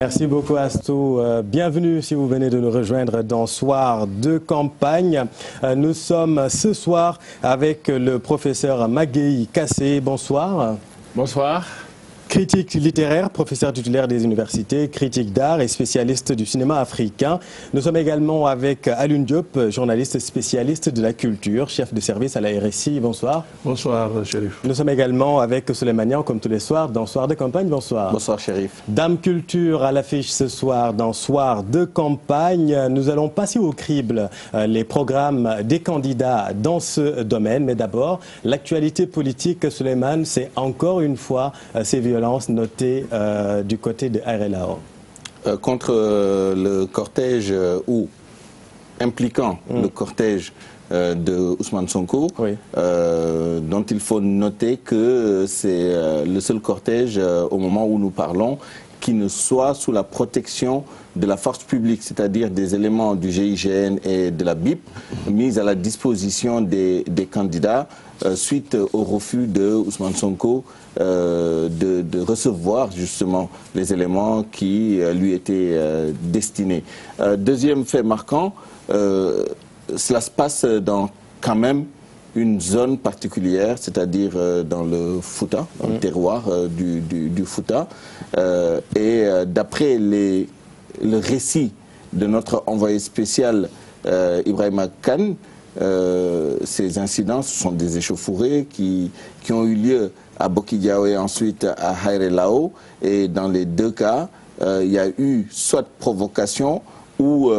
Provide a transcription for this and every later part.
Merci beaucoup Astou. Bienvenue si vous venez de nous rejoindre dans Soir de campagne. Nous sommes ce soir avec le professeur Magueye Kassé. Bonsoir. Bonsoir. Critique littéraire, professeur titulaire des universités, critique d'art et spécialiste du cinéma africain. Nous sommes également avec Alioune Diop, journaliste spécialiste de la culture, chef de service à la RSI. Bonsoir. Bonsoir, Chérif. Nous sommes également avec Souleymanian, comme tous les soirs, dans Soir de campagne. Bonsoir. Bonsoir, Chérif. Dame Culture à l'affiche ce soir dans Soir de campagne. Nous allons passer au crible les programmes des candidats dans ce domaine. Mais d'abord, l'actualité politique, Souleymane, c'est encore une fois ces violences notées du côté de RLAO. Contre le cortège ou impliquant le cortège de Ousmane Sonko, oui. Dont il faut noter que c'est le seul cortège au moment où nous parlons qui ne soit sous la protection de la force publique, c'est-à-dire des éléments du GIGN et de la BIP mis à la disposition des candidats suite au refus de Ousmane Sonko de recevoir justement les éléments qui lui étaient destinés. Deuxième fait marquant, cela se passe dans quand même une zone particulière, c'est-à-dire dans le Fouta, dans le terroir du Fouta. Et d'après le récit de notre envoyé spécial Ibrahima Kane, ces incidents, ce sont des échauffourées qui ont eu lieu à Bokidiao et ensuite à Haïré Lao. Et dans les deux cas, il y a eu soit provocation ou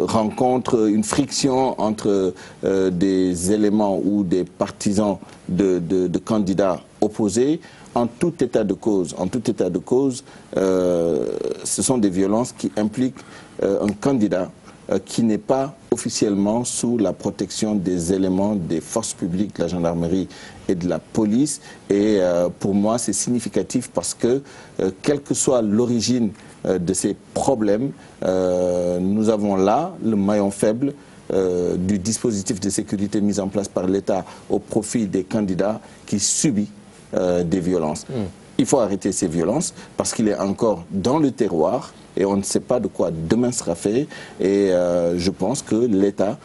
rencontre, une friction entre des éléments ou des partisans de candidats opposés. En tout état de cause, ce sont des violences qui impliquent un candidat qui n'est pas officiellement sous la protection des éléments des forces publiques, de la gendarmerie et de la police. Et pour moi, c'est significatif parce que, quelle que soit l'origine de ces problèmes, nous avons là le maillon faible du dispositif de sécurité mis en place par l'État au profit des candidats qui subissent des violences. Il faut arrêter ces violences parce qu'il est encore dans le terroir et on ne sait pas de quoi demain sera fait. Et je pense que l'État,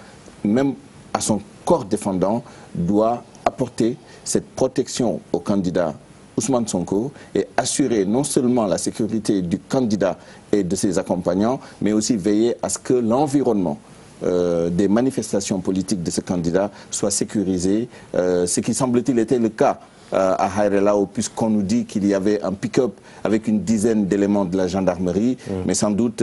même à son corps défendant, doit apporter cette protection au candidat Ousmane Sonko et assurer non seulement la sécurité du candidat et de ses accompagnants, mais aussi veiller à ce que l'environnement des manifestations politiques de ce candidat soit sécurisé, ce qui semble-t-il était le cas à Haïré Lao, puisqu'on nous dit qu'il y avait un pick-up avec une dizaine d'éléments de la gendarmerie, mais sans doute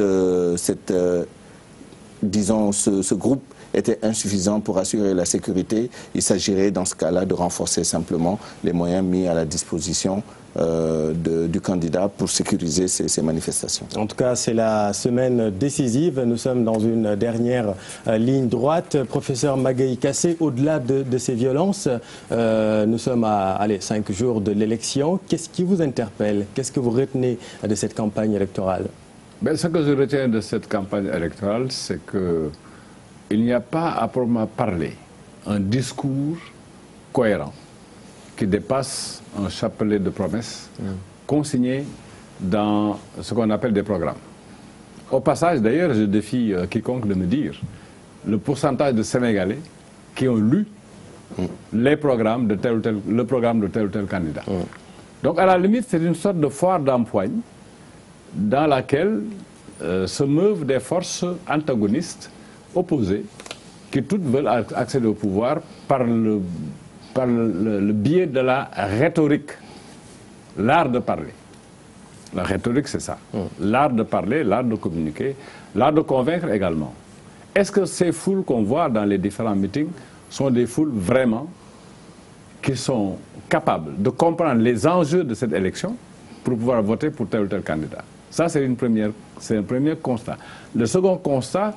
disons, ce groupe était insuffisant pour assurer la sécurité. Il s'agirait dans ce cas-là de renforcer simplement les moyens mis à la disposition du candidat pour sécuriser ces manifestations. En tout cas, c'est la semaine décisive. Nous sommes dans une dernière ligne droite. Professeur Magueye Kassé, au-delà de ces violences, nous sommes à 5 jours de l'élection. Qu'est-ce qui vous interpelle? Qu'est-ce que vous retenez de cette campagne électorale? Ce que je retiens de cette campagne électorale, c'est qu'il n'y a pas à proprement parler un discours cohérent qui dépasse un chapelet de promesses consignées dans ce qu'on appelle des programmes. Au passage, d'ailleurs, je défie quiconque de me dire le pourcentage de Sénégalais qui ont lu les programmes de le programme de tel ou tel candidat. Donc, à la limite, c'est une sorte de foire d'empoigne dans laquelle se meuvent des forces antagonistes, opposées, qui toutes veulent accéder au pouvoir par le biais de la rhétorique, l'art de parler. La rhétorique, c'est ça. L'art de parler, l'art de communiquer, l'art de convaincre également. Est-ce que ces foules qu'on voit dans les différents meetings sont des foules vraiment qui sont capables de comprendre les enjeux de cette élection pour pouvoir voter pour tel ou tel candidat? Ça, c'est un premier constat. Le second constat,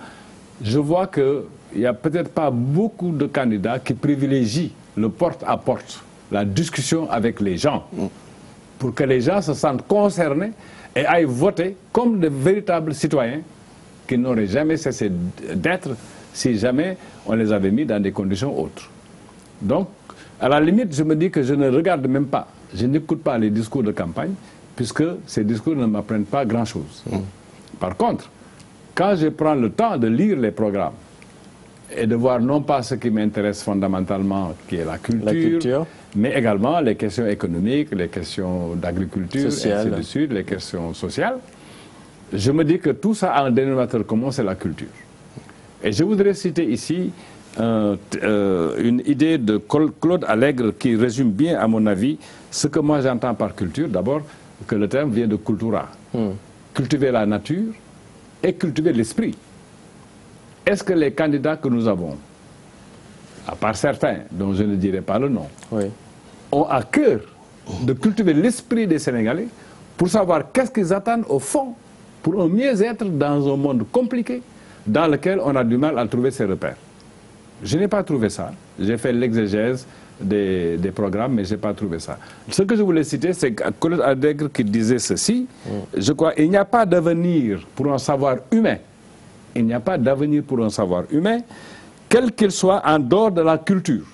je vois qu'il n'y a peut-être pas beaucoup de candidats qui privilégient le porte-à-porte, la discussion avec les gens, pour que les gens se sentent concernés et aillent voter comme de véritables citoyens qui n'auraient jamais cessé d'être si jamais on les avait mis dans des conditions autres. Donc, à la limite, je me dis que je ne regarde même pas, je n'écoute pas les discours de campagne, puisque ces discours ne m'apprennent pas grand-chose. Par contre, quand je prends le temps de lire les programmes et de voir non pas ce qui m'intéresse fondamentalement, qui est la culture, mais également les questions économiques, les questions d'agriculture, ainsi de suite, les questions sociales, je me dis que tout ça a un dénominateur commun, c'est la culture. Et je voudrais citer ici une idée de Claude Allègre qui résume bien, à mon avis, ce que moi j'entends par culture. D'abord, que le terme vient de cultura. Cultiver la nature et cultiver l'esprit. Est-ce que les candidats que nous avons, à part certains, dont je ne dirai pas le nom, ont à cœur de cultiver l'esprit des Sénégalais pour savoir qu'est-ce qu'ils attendent au fond pour un mieux-être dans un monde compliqué dans lequel on a du mal à trouver ses repères? Je n'ai pas trouvé ça. J'ai fait l'exégèse des programmes, mais je n'ai pas trouvé ça. Ce que je voulais citer, c'est Claude Allègre qui disait ceci. Je crois qu'il n'y a pas d'avenir pour un savoir humain. Il n'y a pas d'avenir pour un savoir humain, quel qu'il soit, en dehors de la culture.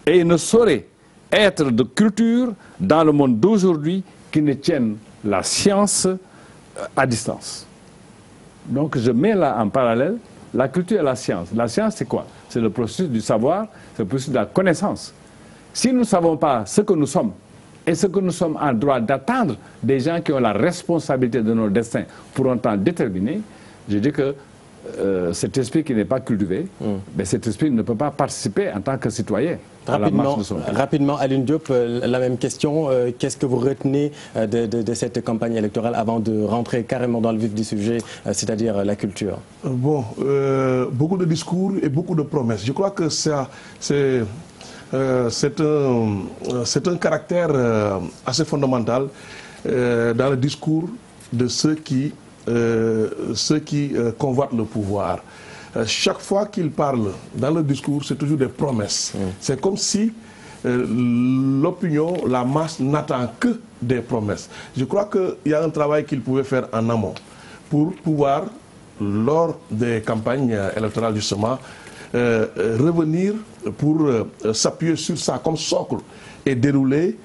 Et il ne saurait être de culture dans le monde d'aujourd'hui qui ne tienne la science à distance. Donc je mets là en parallèle la culture et la science. La science, c'est quoi? C'est le processus du savoir, c'est le processus de la connaissance. Si nous ne savons pas ce que nous sommes et ce que nous sommes en droit d'attendre des gens qui ont la responsabilité de notre destin pour un temps déterminé, je dis que cet esprit qui n'est pas cultivé, mais cet esprit ne peut pas participer en tant que citoyen. Rapidement, Alioune Diop, la même question. Qu'est-ce que vous retenez de cette campagne électorale avant de rentrer carrément dans le vif du sujet, c'est-à-dire la culture? Bon, beaucoup de discours et beaucoup de promesses. Je crois que c'est un caractère assez fondamental dans le discours de ceux qui convoitent le pouvoir. Chaque fois qu'ils parlent dans le discours, c'est toujours des promesses. C'est comme si l'opinion, la masse, n'attend que des promesses. Je crois qu'il y a un travail qu'ils pouvaient faire en amont pour pouvoir, lors des campagnes électorales justement, revenir pour s'appuyer sur ça comme socle et dérouler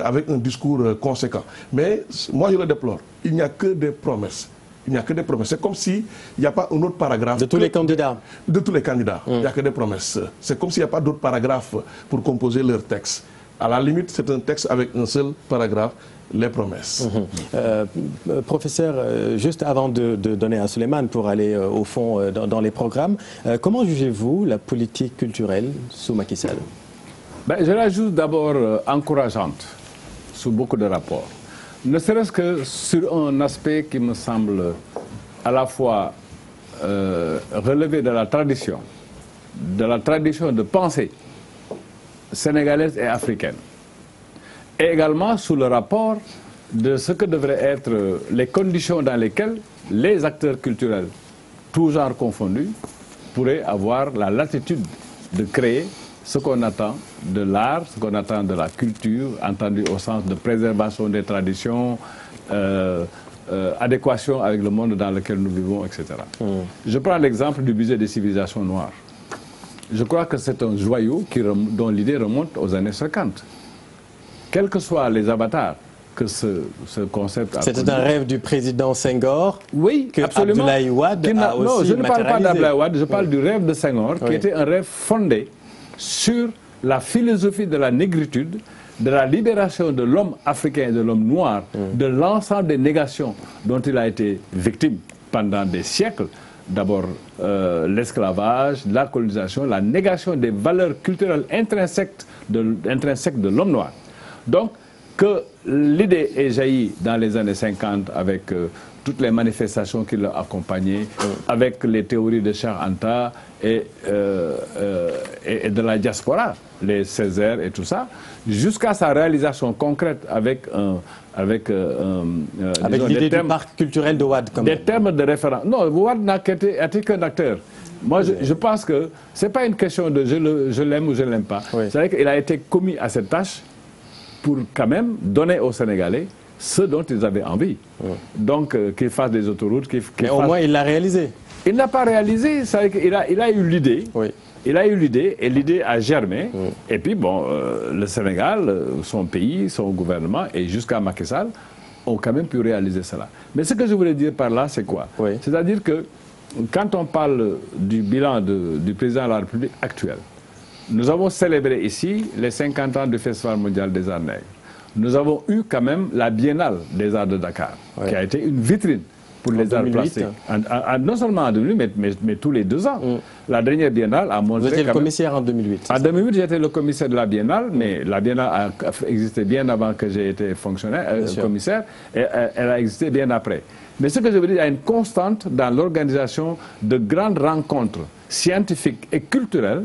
avec un discours conséquent. Mais moi je le déplore, il n'y a que des promesses. Il n'y a que des promesses. C'est comme s'il n'y a pas un autre paragraphe. De tous les candidats. De tous les candidats. Il n'y a que des promesses. C'est comme s'il n'y a pas d'autres paragraphes pour composer leur texte. À la limite, c'est un texte avec un seul paragraphe, les promesses. Professeur, juste avant de donner à Souleymane pour aller au fond dans les programmes, comment jugez-vous la politique culturelle sous Macky Sall? Je la juge d'abord encourageante, sous beaucoup de rapports. Ne serait-ce que sur un aspect qui me semble à la fois relever de la tradition de pensée sénégalaise et africaine. Et également sous le rapport de ce que devraient être les conditions dans lesquelles les acteurs culturels, tous genres confondus, pourraient avoir la latitude de créer ce qu'on attend de l'art, ce qu'on attend de la culture, entendu au sens de préservation des traditions, adéquation avec le monde dans lequel nous vivons, etc. Je prends l'exemple du musée des civilisations noires. Je crois que c'est un joyau dont l'idée remonte aux années 50. Quels que soient les avatars que ce concept a produit. C'était un rêve du président Senghor. Oui, que absolument. Abdoulaye Wade a aussi non, je ne parle pas d'Abdoulaye Wade, je parle du rêve de Senghor, qui était un rêve fondé sur la philosophie de la négritude, de la libération de l'homme africain et de l'homme noir, de l'ensemble des négations dont il a été victime pendant des siècles. D'abord l'esclavage, la colonisation, la négation des valeurs culturelles intrinsèques de l'homme noir. Donc, que l'idée ait jailli dans les années 50 avec toutes les manifestations qui l'ont accompagné, avec les théories de Cheikh Anta et de la diaspora, les Césaires et tout ça, jusqu'à sa réalisation concrète avec l'idée du parc culturel de Wade. Des termes de référence. Non, Wade n'a été qu'un acteur. Moi, je pense que ce n'est pas une question de je l'aime ou je ne l'aime pas. Oui. C'est vrai qu'il a été commis à cette tâche pour quand même donner aux Sénégalais ce dont ils avaient envie. Donc, qu'ils fassent des autoroutes. Mais au moins, il l'a réalisé. Il n'a pas réalisé, c'est qu'il a eu l'idée. Oui. Il a eu l'idée et l'idée a germé. Et puis, bon, le Sénégal, son pays, son gouvernement et jusqu'à Macky Sall ont quand même pu réaliser cela. Mais ce que je voulais dire par là, c'est quoi? C'est-à-dire que quand on parle du bilan du président de la République actuel, nous avons célébré ici les 50 ans du Festival mondial des arts nègres. Nous avons eu quand même la Biennale des arts de Dakar, qui a été une vitrine pour les arts plastiques. Non seulement en 2008, mais tous les 2 ans. La dernière Biennale a montré... Vous étiez le commissaire en 2008. En 2008, j'étais le commissaire de la Biennale, mais la Biennale a existé bien avant que j'ai été fonctionnaire, commissaire, et elle a existé bien après. Mais ce que je veux dire, il y a une constante dans l'organisation de grandes rencontres scientifiques et culturelles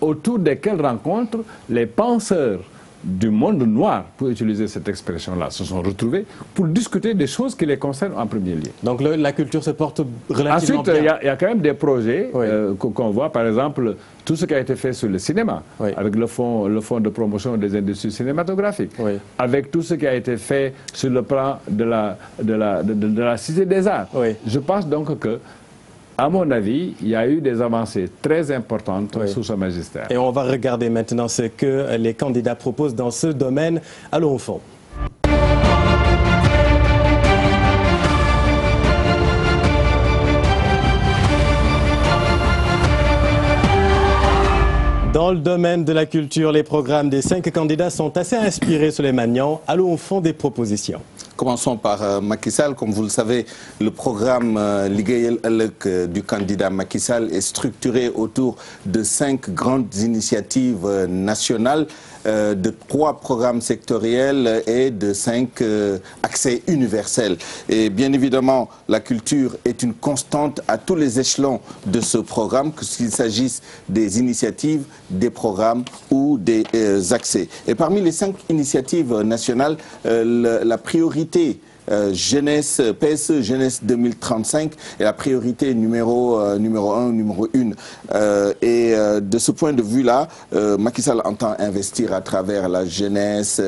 autour desquelles rencontres les penseurs du monde noir, pour utiliser cette expression-là, se sont retrouvés pour discuter des choses qui les concernent en premier lieu. Donc la culture se porte relativement bien. Ensuite, il y a quand même des projets qu'on voit, par exemple, tout ce qui a été fait sur le cinéma, avec le fonds de promotion des industries cinématographiques, avec tout ce qui a été fait sur le plan de la Cité des Arts. Je pense donc que, à mon avis, il y a eu des avancées très importantes sous ce magistère. Et on va regarder maintenant ce que les candidats proposent dans ce domaine. Allons au fond. Dans le domaine de la culture, les programmes des 5 candidats sont assez inspirés sur les Magnans. Allons au fond des propositions. Commençons par Macky Sall. Comme vous le savez, le programme Liggéeyal Ëllëg du candidat Macky Sall est structuré autour de 5 grandes initiatives nationales, de 3 programmes sectoriels et de 5 accès universels. Et bien évidemment, la culture est une constante à tous les échelons de ce programme, qu'il s'agisse des initiatives, des programmes ou des accès. Et parmi les 5 initiatives nationales, la priorité jeunesse, PSE Jeunesse 2035 est la priorité numéro 1, numéro 1. Et de ce point de vue-là, Macky Sall entend investir à travers la jeunesse,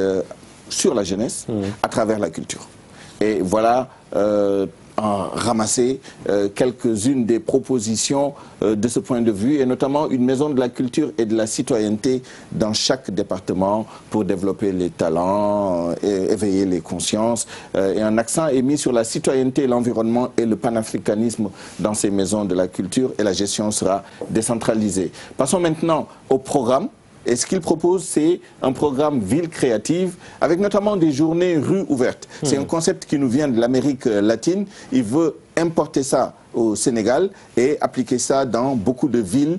sur la jeunesse, à travers la culture. Et voilà ramasser quelques-unes des propositions de ce point de vue, et notamment une maison de la culture et de la citoyenneté dans chaque département pour développer les talents, éveiller les consciences. Et un accent est mis sur la citoyenneté, l'environnement et le panafricanisme dans ces maisons de la culture, et la gestion sera décentralisée. Passons maintenant au programme. Et ce qu'il propose, c'est un programme ville créative, avec notamment des journées rues ouvertes. C'est un concept qui nous vient de l'Amérique latine. Il veut importer ça au Sénégal et appliquer ça dans beaucoup de villes.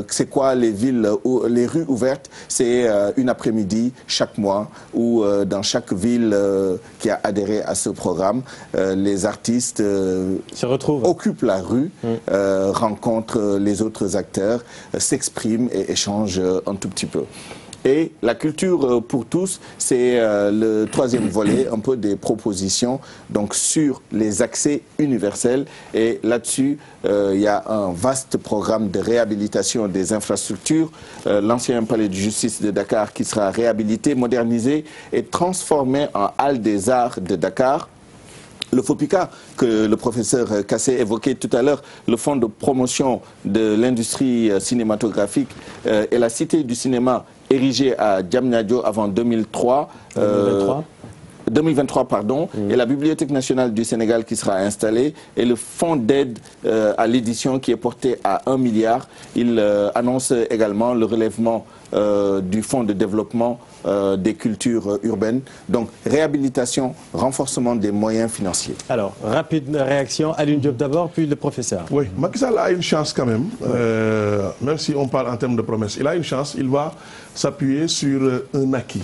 C'est quoi les villes, les rues ouvertes? C'est une après-midi chaque mois où dans chaque ville qui a adhéré à ce programme, les artistes se retrouvent, occupent la rue, rencontrent les autres acteurs, s'expriment et échangent un tout petit peu. Et la culture pour tous, c'est le 3e volet, un peu des propositions donc sur les accès universels. Et là-dessus, il y a un vaste programme de réhabilitation des infrastructures. L'ancien palais de justice de Dakar qui sera réhabilité, modernisé et transformé en halle des arts de Dakar. Le FOPICA, que le professeur Kassé évoquait tout à l'heure, le fonds de promotion de l'industrie cinématographique et la cité du cinéma érigée à Diamniadio avant 2023. 2023, pardon, et la Bibliothèque nationale du Sénégal qui sera installée, et le fonds d'aide à l'édition qui est porté à 1 milliard. Il annonce également le relèvement du fonds de développement des cultures urbaines. Donc, réhabilitation, renforcement des moyens financiers. Alors, rapide réaction, Alioune Diop d'abord, puis le professeur. Oui, Macky Sall a une chance quand même, même si on parle en termes de promesses. Il a une chance, il va s'appuyer sur un acquis.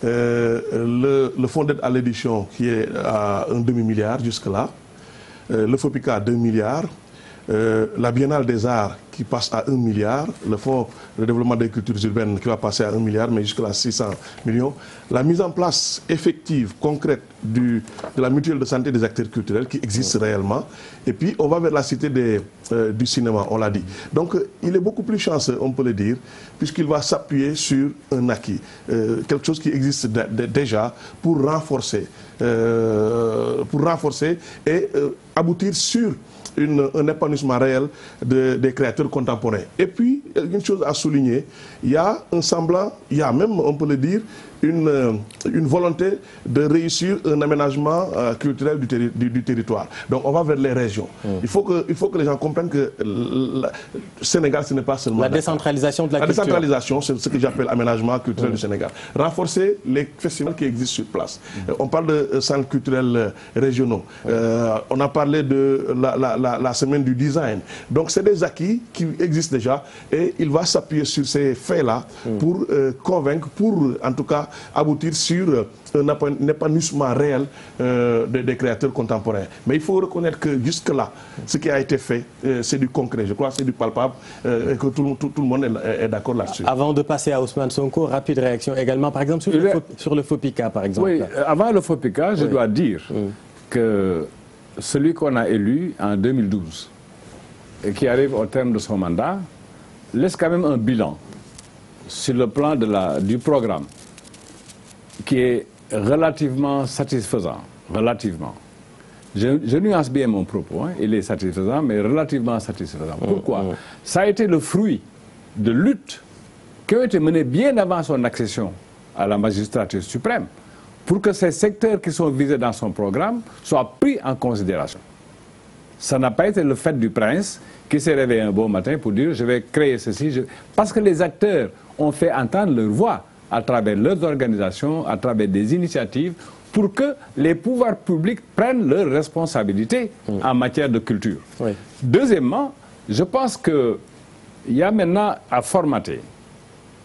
Le fonds d'aide à l'édition qui est à un demi-milliard jusque-là, le FOPICA 2 milliards, la Biennale des Arts qui passe à 1 milliard, le fonds de développement des cultures urbaines qui va passer à 1 milliard, mais jusque-là 600 millions. La mise en place effective, concrète de la mutuelle de santé des acteurs culturels qui existe réellement. Et puis on va vers la cité du cinéma, on l'a dit. Donc il est beaucoup plus chanceux, on peut le dire, puisqu'il va s'appuyer sur un acquis, quelque chose qui existe déjà pour renforcer et aboutir sur un épanouissement réel des créateurs. créateurs contemporains. Et puis, une chose à souligner, il y a un semblant, il y a même, on peut le dire, une volonté de réussir un aménagement culturel du territoire. Donc on va vers les régions. Il faut que les gens comprennent que le Sénégal, ce n'est pas seulement la décentralisation de la culture. La décentralisation, c'est ce que j'appelle aménagement culturel du Sénégal. Renforcer les festivals qui existent sur place. On parle de centres culturels régionaux. On a parlé de la semaine du design. Donc c'est des acquis qui existent déjà et il va s'appuyer sur ces faits-là pour convaincre, pour en tout cas aboutir sur un épanouissement réel des créateurs contemporains. Mais il faut reconnaître que jusque-là, ce qui a été fait, c'est du concret. Je crois que c'est du palpable et que tout le monde est d'accord là-dessus. Avant de passer à Ousmane Sonko, rapide réaction également, par exemple, sur le FOPICA, par exemple. Oui, avant le FOPICA, je dois dire que celui qu'on a élu en 2012 et qui arrive au terme de son mandat laisse quand même un bilan sur le plan du programme qui est relativement satisfaisant, relativement. Je nuance bien mon propos, hein. Il est satisfaisant, mais relativement satisfaisant. Pourquoi? Ça a été le fruit de luttes qui ont été menées bien avant son accession à la magistrature suprême, pour que ces secteurs qui sont visés dans son programme soient pris en considération. Ça n'a pas été le fait du prince qui s'est réveillé un beau matin pour dire « je vais créer ceci ». Parce que les acteurs ont fait entendre leur voix à travers leurs organisations, à travers des initiatives, pour que les pouvoirs publics prennent leurs responsabilités en matière de culture. Oui. Deuxièmement, je pense qu'il y a maintenant à formater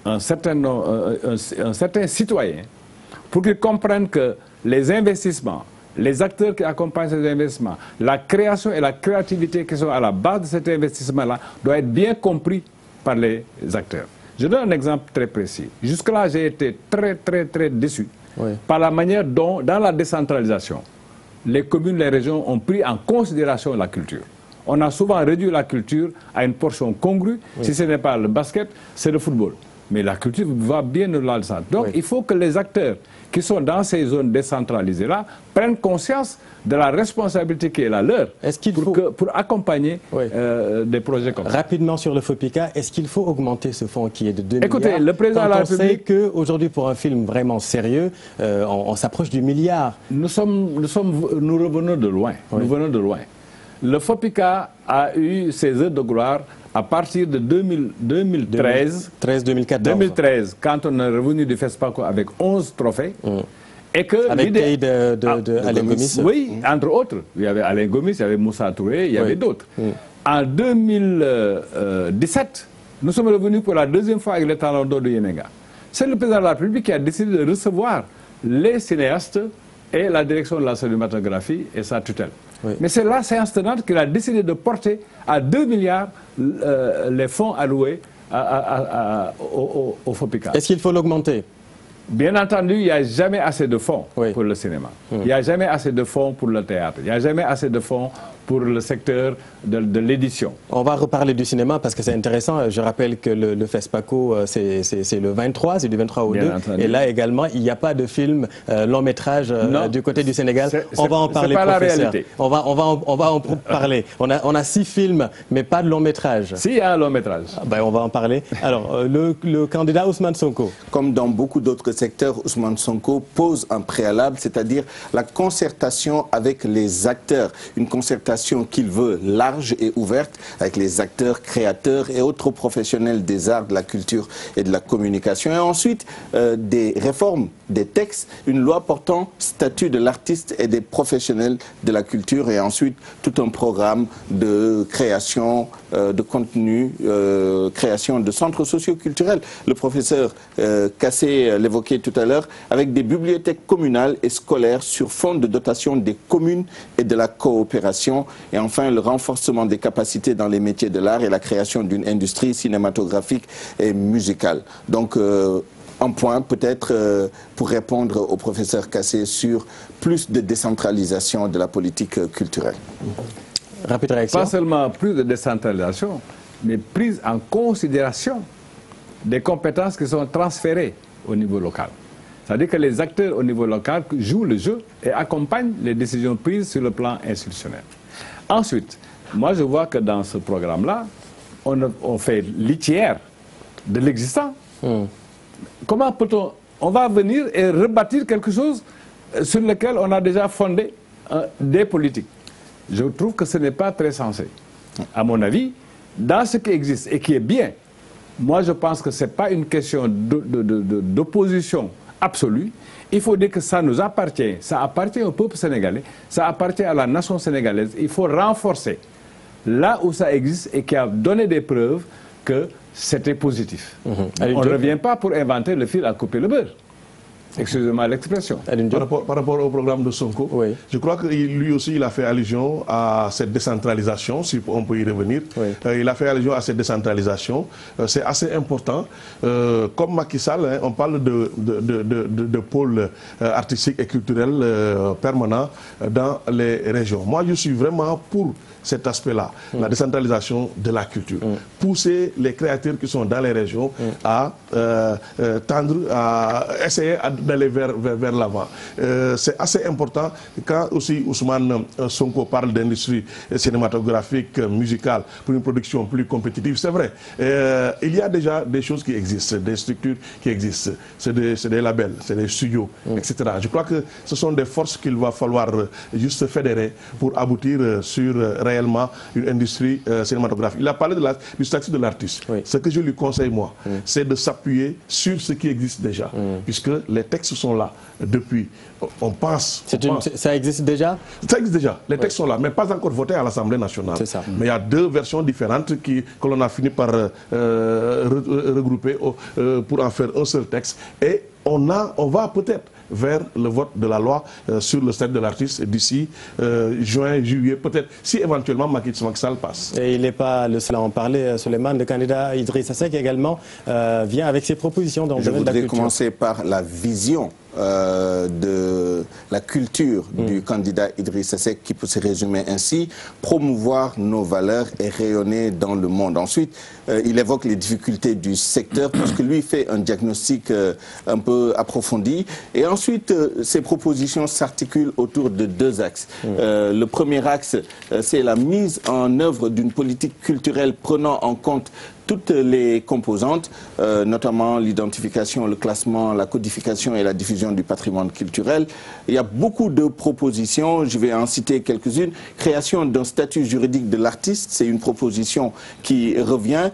un certain citoyen pour qu'ils comprennent que les investissements, les acteurs qui accompagnent ces investissements, la création et la créativité qui sont à la base de cet investissement-là doivent être bien compris par les acteurs. Je donne un exemple très précis. Jusque-là, j'ai été très déçu par la manière dont, dans la décentralisation, les communes, les régions ont pris en considération la culture. On a souvent réduit la culture à une portion congrue. Si ce n'est pas le basket, c'est le football. Mais la culture va bien au-delà de ça. Donc, il faut que les acteurs qui sont dans ces zones décentralisées-là prennent conscience de la responsabilité qui est la leur pour accompagner des projets comme ça. Rapidement sur le FOPICA, est-ce qu'il faut augmenter ce fonds qui est de 2 milliards? Écoutez, le président de la République... On sait qu'aujourd'hui, pour un film vraiment sérieux, on s'approche du milliard. Nous revenons de loin. Nous venons de loin. Le FOPICA a eu ses heures de gloire à partir de 2013, quand on est revenu du FESPACO avec 11 trophées. Et que avec l'idée de Alain Gomis. Oui, entre autres. Il y avait Alain Gomis, il y avait Moussa Touré, il y avait d'autres. En 2017, nous sommes revenus pour la deuxième fois avec le Talon d'Or de Yenenga. C'est le président de la République qui a décidé de recevoir les cinéastes et la direction de la cinématographie et sa tutelle. Mais c'est la séance tenante qu'il a décidé de porter à 2 milliards les fonds alloués au FOPICA. Est-ce qu'il faut l'augmenter? Bien entendu, il n'y a jamais assez de fonds pour le cinéma. Il n'y a jamais assez de fonds pour le théâtre. Il n'y a jamais assez de fonds pour le secteur de l'édition. On va reparler du cinéma parce que c'est intéressant. Je rappelle que le FESPACO, c'est le 23, c'est du 23 au 2. Et là également, il n'y a pas de film long métrage du côté du Sénégal. On va en parler, professeur. La réalité. On va en parler. On a 6 films, mais pas de long métrage. Si, il y a un long métrage. On va en parler. Alors, le candidat Ousmane Sonko. Comme dans beaucoup d'autres secteurs, Ousmane Sonko pose un préalable, c'est-à-dire la concertation avec les acteurs. Une concertation qu'il veut large et ouverte avec les acteurs, créateurs et autres professionnels des arts, de la culture et de la communication. Et ensuite, des réformes, des textes, une loi portant statut de l'artiste et des professionnels de la culture et ensuite tout un programme de création de contenu, création de centres socio-culturels. Le professeur Kassé l'évoquait tout à l'heure, avec des bibliothèques communales et scolaires sur fond de dotation des communes et de la coopération. Et enfin, le renforcement des capacités dans les métiers de l'art et la création d'une industrie cinématographique et musicale. Donc, un point peut-être pour répondre au professeur Kassé sur plus de décentralisation de la politique culturelle. Rapide réaction. Pas seulement plus de décentralisation, mais prise en considération des compétences qui sont transférées au niveau local. C'est-à-dire que les acteurs au niveau local jouent le jeu et accompagnent les décisions prises sur le plan institutionnel. Ensuite, moi je vois que dans ce programme-là, on fait litière de l'existant. Comment peut-on... On va venir et rebâtir quelque chose sur lequel on a déjà fondé des politiques. Je trouve que ce n'est pas très sensé. À mon avis, dans ce qui existe et qui est bien, moi je pense que ce n'est pas une question d'opposition absolue. Il faut dire que ça nous appartient. Ça appartient au peuple sénégalais, ça appartient à la nation sénégalaise. Il faut renforcer là où ça existe et qui a donné des preuves que c'était positif. On ne revient pas pour inventer le fil à couper le beurre. Excusez-moi l'expression. Par rapport au programme de Sonko, oui. Je crois que lui aussi, il a fait allusion à cette décentralisation, si on peut y revenir. Oui. Il a fait allusion à cette décentralisation. C'est assez important. Comme Macky Sall, hein, on parle de pôle artistique et culturel permanent dans les régions. Moi, je suis vraiment pour cet aspect-là, la décentralisation de la culture. Pousser les créateurs qui sont dans les régions à tendre, à essayer d'aller vers l'avant. C'est assez important quand aussi Ousmane Sonko parle d'industrie cinématographique, musicale, pour une production plus compétitive. C'est vrai, il y a déjà des choses qui existent, des structures qui existent. C'est des labels, c'est des studios, etc. Je crois que ce sont des forces qu'il va falloir juste fédérer pour aboutir sur réellement une industrie cinématographique. Il a parlé du statut de l'artiste. Oui. Ce que je lui conseille, moi, c'est de s'appuyer sur ce qui existe déjà, puisque les textes sont là depuis. On pense... Ça existe déjà? Ça existe déjà. Les textes sont là, mais pas encore votés à l'Assemblée nationale. C'est ça. Mais il y a deux versions différentes que l'on a fini par regrouper pour en faire un seul texte. Et on va peut-être vers le vote de la loi sur le statut de l'artiste d'ici juin, juillet, peut-être, si éventuellement Macky Sall passe. Et il n'est pas le seul à en parler, Souleymane. Le candidat Idrissa Seck également vient avec ses propositions dans le domaine de la culture. Je voudrais commencer par la vision de la culture du candidat Idrissa Seck, qui peut se résumer ainsi: promouvoir nos valeurs et rayonner dans le monde. Ensuite, il évoque les difficultés du secteur, parce que lui fait un diagnostic un peu approfondi. Et ensuite, ses propositions s'articulent autour de deux axes. Le premier axe, c'est la mise en œuvre d'une politique culturelle prenant en compte toutes les composantes, notamment l'identification, le classement, la codification et la diffusion du patrimoine culturel. Il y a beaucoup de propositions, je vais en citer quelques-unes. Création d'un statut juridique de l'artiste, c'est une proposition qui revient.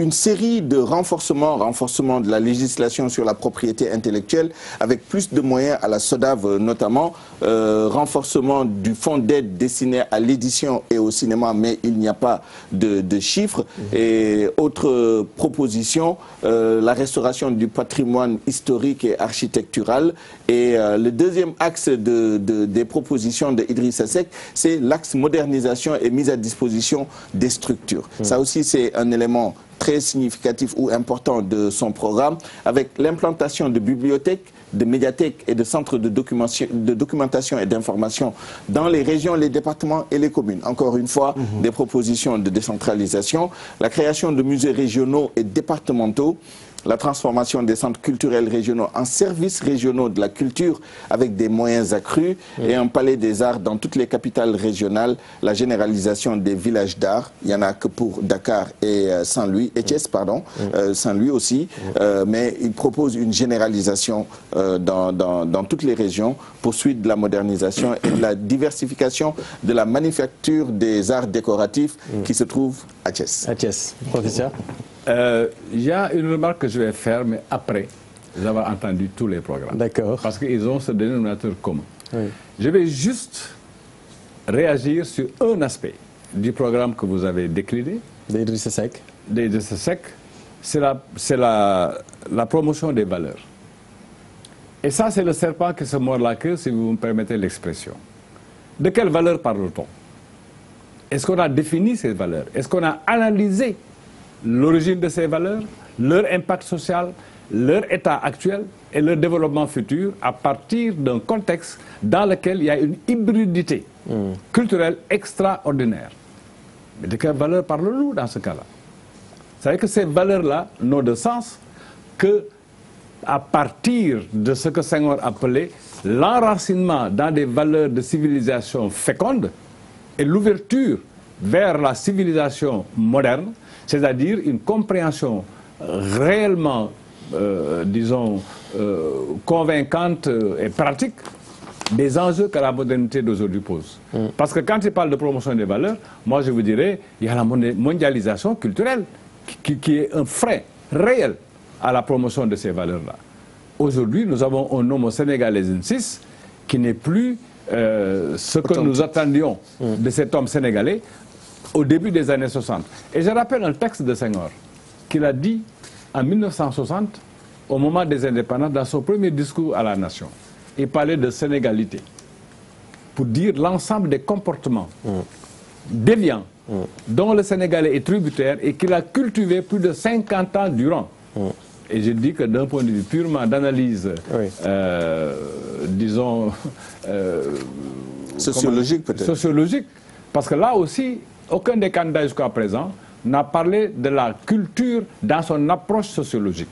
Une série de renforcement de la législation sur la propriété intellectuelle, avec plus de moyens à la SODAV notamment. Renforcement du fonds d'aide destiné à l'édition et au cinéma, mais il n'y a pas de chiffres. Et autre proposition, la restauration du patrimoine historique et architectural. Et le deuxième axe des propositions de Idrissa Seck, c'est l'axe modernisation et mise à disposition des structures. Ça aussi, c'est un élément très significatif ou important de son programme, avec l'implantation de bibliothèques, de médiathèques et de centres de documentation et d'information dans les régions, les départements et les communes. Encore une fois, des propositions de décentralisation, la création de musées régionaux et départementaux, la transformation des centres culturels régionaux en services régionaux de la culture avec des moyens accrus et un palais des arts dans toutes les capitales régionales, la généralisation des villages d'art, il n'y en a que pour Dakar et Saint-Louis, et Thiès, pardon, Saint-Louis aussi, mais il propose une généralisation dans toutes les régions, poursuite de la modernisation et de la diversification de la manufacture des arts décoratifs qui se trouve à Thiès. À Thiès, professeur. Il y a une remarque que je vais faire, mais après avoir entendu tous les programmes. D'accord. Parce qu'ils ont ce dénominateur commun. Oui. Je vais juste réagir sur un aspect du programme que vous avez décliné. D'Idrissa Seck. D'Idrissa Seck, c'est la promotion des valeurs. Et ça, c'est le serpent qui se mord la queue, si vous me permettez l'expression. De quelles valeurs parle-t-on? Est-ce qu'on a défini ces valeurs? Est-ce qu'on a analysé l'origine de ces valeurs, leur impact social, leur état actuel et leur développement futur à partir d'un contexte dans lequel il y a une hybridité culturelle extraordinaire? Mais de quelles valeurs parlons-nous dans ce cas-là? Vous savez que ces valeurs-là n'ont de sens que à partir de ce que Senghor appelait l'enracinement dans des valeurs de civilisation féconde et l'ouverture vers la civilisation moderne, c'est-à-dire une compréhension réellement, disons, convaincante et pratique des enjeux que la modernité d'aujourd'hui pose. Parce que quand il parle de promotion des valeurs, moi je vous dirais, il y a la mondialisation culturelle qui est un frein réel à la promotion de ces valeurs-là. Aujourd'hui, nous avons un homo sénégalensis qui n'est plus ce que nous attendions de cet homme sénégalais au début des années 60. Et je rappelle un texte de Senghor qu'il a dit en 1960, au moment des indépendances, dans son premier discours à la nation. Il parlait de sénégalité, pour dire l'ensemble des comportements déviants dont le Sénégalais est tributaire et qu'il a cultivé plus de 50 ans durant. Et je dis que d'un point de vue purement d'analyse, disons... sociologique peut-être. Sociologique, parce que là aussi, aucun des candidats jusqu'à présent n'a parlé de la culture dans son approche sociologique.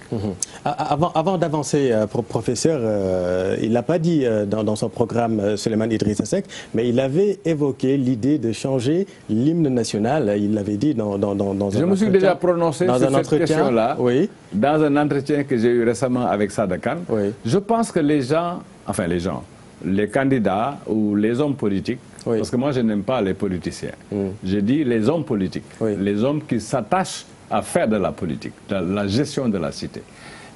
Avant d'avancer, professeur, il n'a pas dit dans son programme Souleymane Idrissa Seck, mais il avait évoqué l'idée de changer l'hymne national. Il l'avait dit dans un entretien. Je me suis déjà prononcé sur cette question-là, dans un entretien que j'ai eu récemment avec Sada Khan. Je pense que les gens, enfin les candidats ou les hommes politiques, parce que moi je n'aime pas les politiciens, je dis les hommes politiques, les hommes qui s'attachent à faire de la politique, de la gestion de la cité.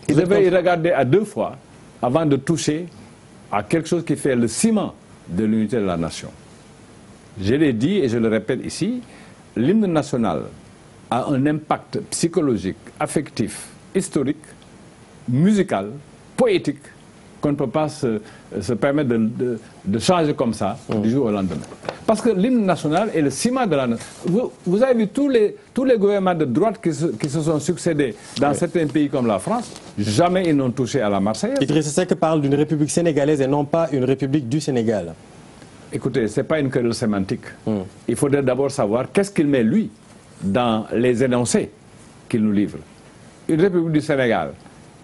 Ils devaient y regarder à deux fois avant de toucher à quelque chose qui fait le ciment de l'unité de la nation. Je l'ai dit et je le répète ici, l'hymne national a un impact psychologique, affectif, historique, musical, poétique, qu'on ne peut pas se permettre de changer comme ça du jour au lendemain. Parce que l'hymne national est le ciment de la nation. Vous avez vu tous les gouvernements de droite qui se sont succédés dans certains pays comme la France, jamais ils n'ont touché à la Marseillaise. Idrissa Seck parle d'une république sénégalaise et non pas une république du Sénégal. Écoutez, ce n'est pas une querelle sémantique. Il faudrait d'abord savoir qu'est-ce qu'il met, lui, dans les énoncés qu'il nous livre. Une république du Sénégal.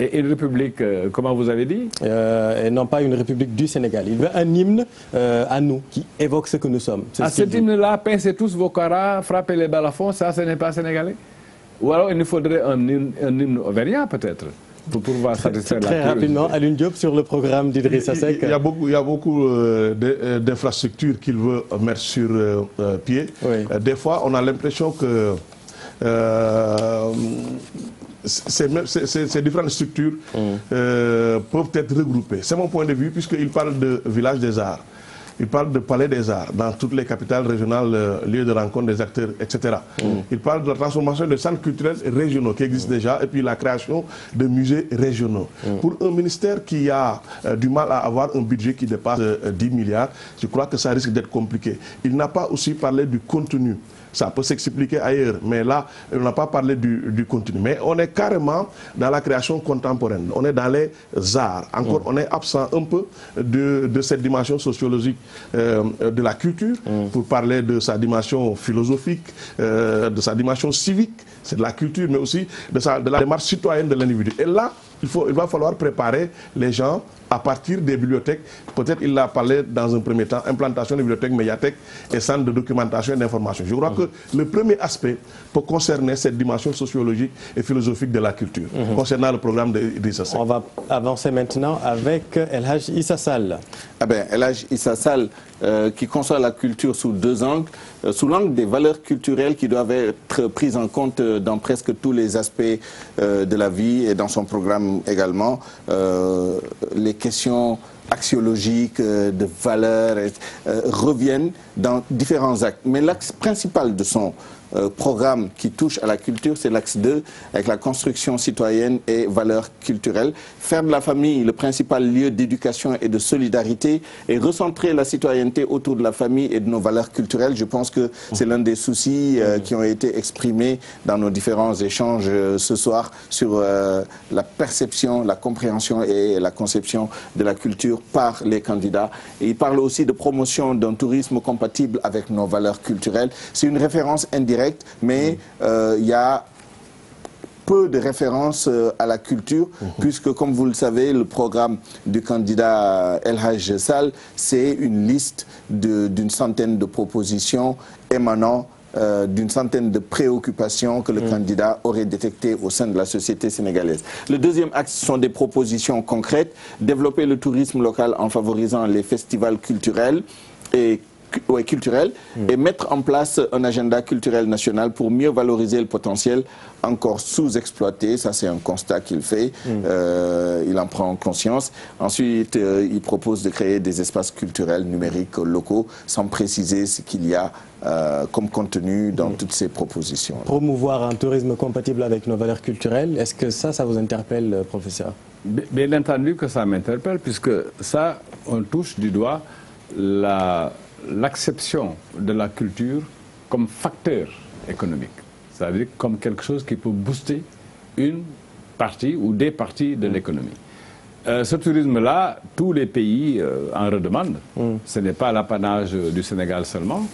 Et une république, comment vous avez dit et non pas une république du Sénégal. Il veut un hymne à nous, qui évoque ce que nous sommes. Cet hymne-là, pincez tous vos caras, frappez les balafons, ça ce n'est pas sénégalais. Ou alors il nous faudrait un hymne auvergnat peut-être, pour pouvoir satisfaire la Très rapidement, Alioune Diop, sur le programme d'Idrissa Seck. Il y a beaucoup d'infrastructures qu'il veut mettre sur pied. Des fois, on a l'impression que... ces différentes structures peuvent être regroupées. C'est mon point de vue, puisqu'il parle de village des arts, il parle de palais des arts dans toutes les capitales régionales, lieux de rencontre des acteurs, etc. Il parle de la transformation de centres culturels régionaux qui existent déjà, et puis la création de musées régionaux. Pour un ministère qui a du mal à avoir un budget qui dépasse 10 milliards, je crois que ça risque d'être compliqué. Il n'a pas aussi parlé du contenu. Ça peut s'expliquer ailleurs, mais là, on n'a pas parlé du contenu. Mais on est carrément dans la création contemporaine. On est dans les arts. Encore, on est absent un peu de cette dimension sociologique de la culture, pour parler de sa dimension philosophique, de sa dimension civique, c'est de la culture, mais aussi de la démarche citoyenne de l'individu. Et là, il va falloir préparer les gens à partir des bibliothèques. Peut-être il a parlé dans un premier temps, implantation des bibliothèques, médiathèques et centres de documentation et d'information. Je crois que le premier aspect peut concerner cette dimension sociologique et philosophique de la culture, concernant le programme d'Idrissa Seck. On va avancer maintenant avec El Hadj Issa Sall. El Hadj Issa Sall, qui conçoit la culture sous deux angles, sous l'angle des valeurs culturelles qui doivent être prises en compte dans presque tous les aspects de la vie, et dans son programme également. Les questions axiologiques, de valeurs, reviennent dans différents actes. Mais l'axe principal de son programme qui touche à la culture, c'est l'axe 2, avec la construction citoyenne et valeurs culturelles. Faire de la famille le principal lieu d'éducation et de solidarité, et recentrer la citoyenneté autour de la famille et de nos valeurs culturelles. Je pense que c'est l'un des soucis qui ont été exprimés dans nos différents échanges ce soir sur la perception, la compréhension et la conception de la culture par les candidats. Et il parle aussi de promotion d'un tourisme compatible avec nos valeurs culturelles. C'est une référence indirecte, mais il y a peu de références à la culture, puisque, comme vous le savez, le programme du candidat El Hadj Sall, c'est une liste d'une centaine de propositions émanant d'une centaine de préoccupations que le candidat aurait détectées au sein de la société sénégalaise. Le deuxième axe sont des propositions concrètes, développer le tourisme local en favorisant les festivals culturels et mettre en place un agenda culturel national pour mieux valoriser le potentiel encore sous-exploité. Ça, c'est un constat qu'il fait. Il en prend conscience. Ensuite, il propose de créer des espaces culturels numériques locaux sans préciser ce qu'il y a comme contenu dans toutes ces propositions. Promouvoir un tourisme compatible avec nos valeurs culturelles, est-ce que ça vous interpelle, professeur? Bien entendu que ça m'interpelle, puisque ça, on touche du doigt l'acception de la culture comme facteur économique, c'est-à-dire comme quelque chose qui peut booster une partie ou des parties de l'économie. Ce tourisme-là, tous les pays en redemandent. Ce n'est pas l'apanage du Sénégal seulement.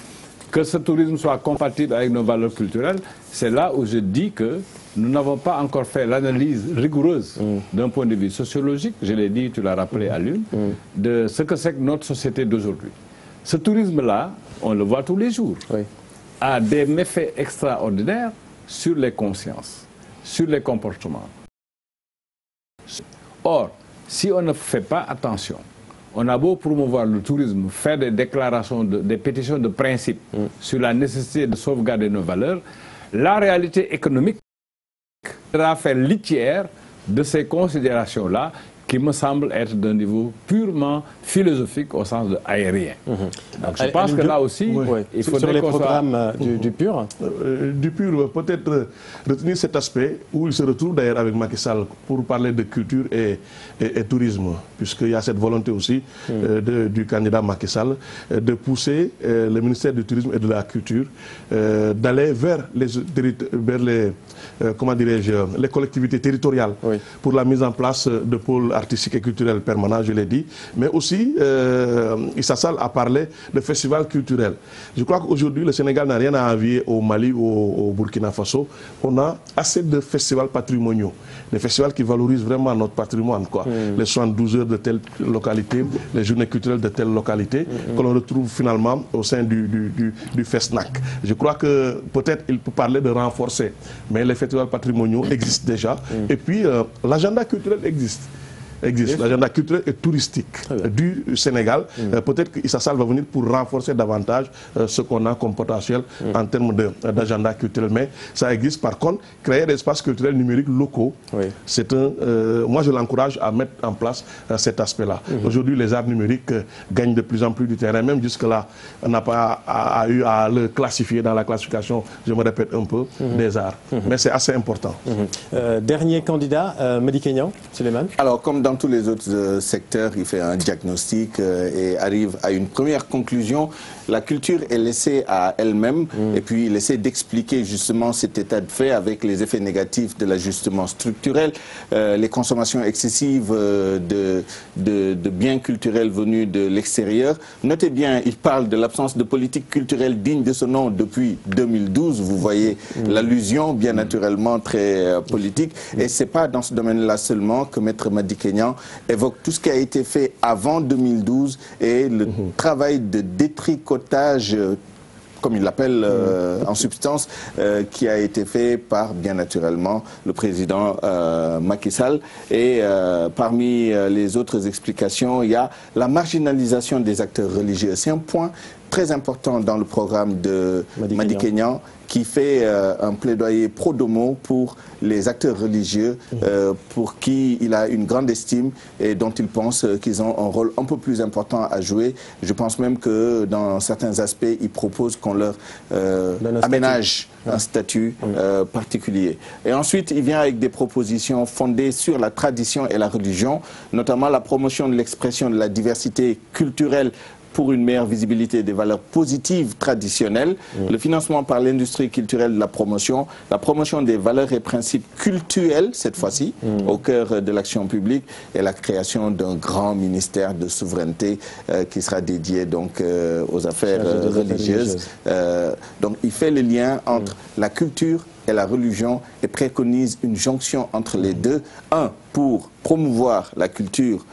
Que ce tourisme soit compatible avec nos valeurs culturelles, c'est là où je dis que nous n'avons pas encore fait l'analyse rigoureuse d'un point de vue sociologique, je l'ai dit, tu l'as rappelé à l'une, de ce que c'est que notre société d'aujourd'hui. Ce tourisme-là, on le voit tous les jours, a des méfaits extraordinaires sur les consciences, sur les comportements. Or, si on ne fait pas attention, on a beau promouvoir le tourisme, faire des déclarations, des pétitions de principe sur la nécessité de sauvegarder nos valeurs, la réalité économique va faire litière de ces considérations-là qui me semble être d'un niveau purement philosophique au sens de aérien. Donc je pense que là aussi, il faudrait sur les programmes du PUR. Du PUR, peut-être retenir cet aspect où il se retrouve d'ailleurs avec Macky Sall pour parler de culture et tourisme, puisqu'il y a cette volonté aussi du candidat Macky Sall de pousser le ministère du Tourisme et de la Culture d'aller vers les collectivités territoriales pour la mise en place de pôles artistique et culturel permanent, je l'ai dit, mais aussi Issa Sall a parlé de festivals culturels. Je crois qu'aujourd'hui, le Sénégal n'a rien à envier au Mali ou au Burkina Faso. On a assez de festivals patrimoniaux, des festivals qui valorisent vraiment notre patrimoine, quoi. Les 72 heures de telle localité, les journées culturelles de telle localité, que l'on retrouve finalement au sein du FESNAC. Je crois que peut-être il peut parler de renforcer, mais les festivals patrimoniaux existent déjà. Et puis, l'agenda culturel existe. L'agenda culturel et touristique du Sénégal. Peut-être qu'Issa Sall va venir pour renforcer davantage ce qu'on a comme potentiel en termes d'agenda culturel. Mais ça existe. Par contre, créer des espaces culturels numériques locaux, c'est moi, je l'encourage à mettre en place cet aspect-là. Aujourd'hui, les arts numériques gagnent de plus en plus du terrain. Même jusque-là, on n'a pas eu à le classifier dans la classification, je me répète un peu, des arts. Mais c'est assez important. Dernier candidat, Mady Keinan, Souleymane. Alors, comme dans tous les autres secteurs, il fait un diagnostic et arrive à une première conclusion. La culture est laissée à elle-même et puis il essaie d'expliquer justement cet état de fait avec les effets négatifs de l'ajustement structurel, les consommations excessives de biens culturels venus de l'extérieur. Notez bien, il parle de l'absence de politique culturelle digne de ce nom depuis 2012. Vous voyez l'allusion, bien naturellement, très politique. Et ce n'est pas dans ce domaine-là seulement que Maître Mady Keinan évoque tout ce qui a été fait avant 2012 et le travail de détricotage, comme il l'appelle en substance, qui a été fait par, bien naturellement, le président Macky Sall. Et parmi les autres explications, il y a la marginalisation des acteurs religieux. C'est un point très important dans le programme de Mady Keinan, qui fait un plaidoyer pro domo pour les acteurs religieux, pour qui il a une grande estime et dont il pense qu'ils ont un rôle un peu plus important à jouer. Je pense même que dans certains aspects, il propose qu'on leur aménage un statut particulier. Et ensuite, il vient avec des propositions fondées sur la tradition et la religion, notamment la promotion de l'expression de la diversité culturelle pour une meilleure visibilité des valeurs positives traditionnelles, le financement par l'industrie culturelle de la promotion des valeurs et principes cultuels, cette fois-ci, au cœur de l'action publique, et la création d'un grand ministère de souveraineté qui sera dédié donc aux affaires religieuses. Donc il fait le lien entre la culture et la religion et préconise une jonction entre les deux. pour promouvoir la culture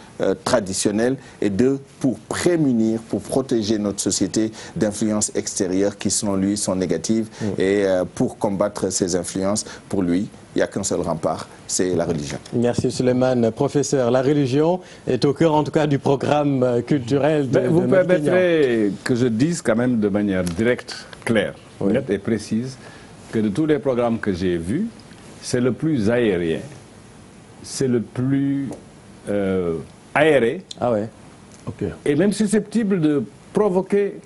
traditionnelle et 2, pour prémunir, pour protéger notre société d'influences extérieures qui, selon lui, sont négatives. Et pour combattre ces influences, pour lui, il n'y a qu'un seul rempart, c'est la religion. Merci Souleymane. Professeur, la religion est au cœur en tout cas du programme culturel de vous permettrez que je dise quand même de manière directe, claire, nette et précise que de tous les programmes que j'ai vus, c'est le plus aérien, c'est le plus aéré, et même susceptible de provoquer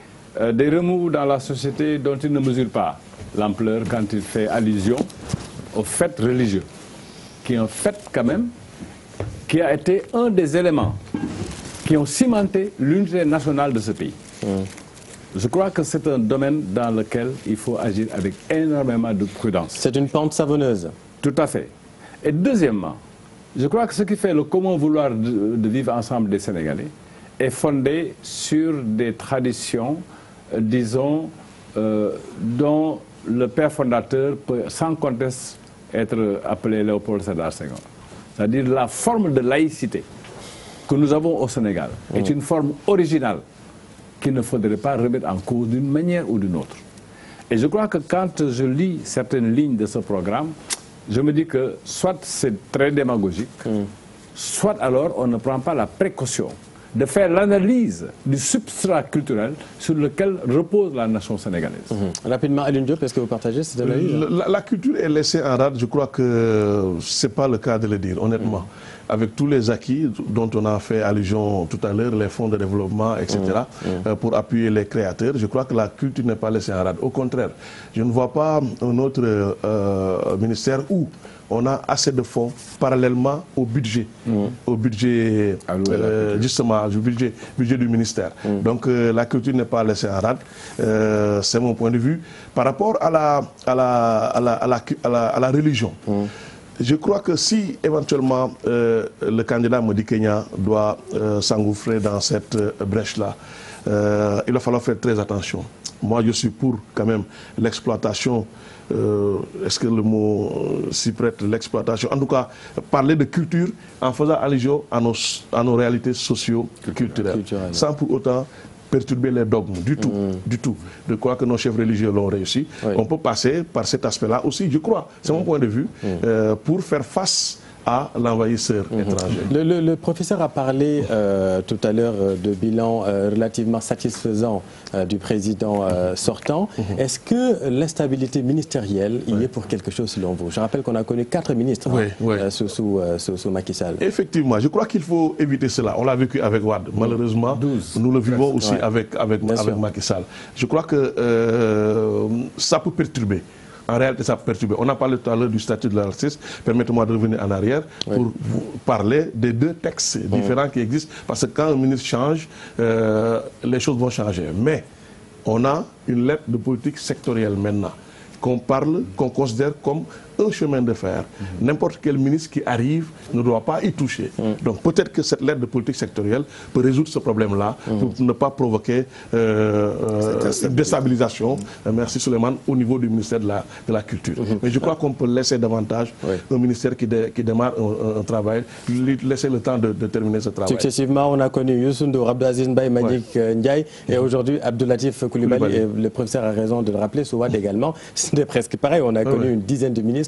des remous dans la société dont il ne mesure pas l'ampleur quand il fait allusion aux fêtes religieux, qui est un fait quand même, qui a été un des éléments qui ont cimenté l'unité nationale de ce pays. Je crois que c'est un domaine dans lequel il faut agir avec énormément de prudence. C'est une pente savonneuse. Tout à fait. Et deuxièmement, je crois que ce qui fait le commun vouloir de vivre ensemble des Sénégalais est fondé sur des traditions, disons, dont le père fondateur peut sans conteste être appelé Léopold Sédar Senghor. C'est-à-dire la forme de laïcité que nous avons au Sénégal est une forme originale qu'il ne faudrait pas remettre en cause d'une manière ou d'une autre. Et je crois que quand je lis certaines lignes de ce programme, je me dis que soit c'est très démagogique, soit alors on ne prend pas la précaution de faire l'analyse du substrat culturel sur lequel repose la nation sénégalaise. Rapidement, Alioune Diop, est-ce que vous partagez cette analyse? La culture est laissée en rade, je crois que ce n'est pas le cas de le dire, honnêtement. Avec tous les acquis dont on a fait allusion tout à l'heure, les fonds de développement, etc., pour appuyer les créateurs, je crois que la culture n'est pas laissée en rade. Au contraire, je ne vois pas un autre ministère où on a assez de fonds parallèlement au budget, justement, au budget du ministère. Donc la culture n'est pas laissée en rade, c'est mon point de vue. Par rapport à la religion, je crois que si éventuellement le candidat Modi Kenya doit s'engouffrer dans cette brèche-là, il va falloir faire très attention. Moi, je suis pour quand même l'exploitation. Est-ce que le mot s'y prête, l'exploitation? En tout cas, parler de culture en faisant allusion à nos réalités socio-culturelles, sans pour autant perturber les dogmes, du tout, du tout. Je crois que nos chefs religieux l'ont réussi. On peut passer par cet aspect-là aussi, je crois, c'est mon point de vue, pour faire face à l'envahisseur étranger. Le professeur a parlé tout à l'heure de bilan relativement satisfaisant du président sortant. Est-ce que l'instabilité ministérielle y est pour quelque chose selon vous? Je rappelle qu'on a connu 4 ministres sous Macky Sall. Effectivement, je crois qu'il faut éviter cela. On l'a vécu avec Wade. Malheureusement, nous le vivons aussi avec Macky Sall. Je crois que ça peut perturber. En réalité, ça peut perturber. On a parlé tout à l'heure du statut de l'artiste. Permettez-moi de revenir en arrière pour vous parler des 2 textes différents qui existent. Parce que quand un ministre change, les choses vont changer. Mais on a une lettre de politique sectorielle maintenant qu'on considère comme un chemin de fer. N'importe quel ministre qui arrive ne doit pas y toucher. Donc peut-être que cette lettre de politique sectorielle peut résoudre ce problème-là pour ne pas provoquer une déstabilisation, merci Souleymane, au niveau du ministère de la Culture. Mais je crois qu'on peut laisser davantage un ministère qui démarre un travail, lui laisser le temps de terminer ce travail. Successivement, on a connu Youssou Ndour, Abdou Aziz Mbaye, Mbagnick Ndiaye et aujourd'hui Abdou Latif Coulibaly. Et le professeur a raison de le rappeler, Souad également. C'était presque pareil, on a connu une dizaine de ministres.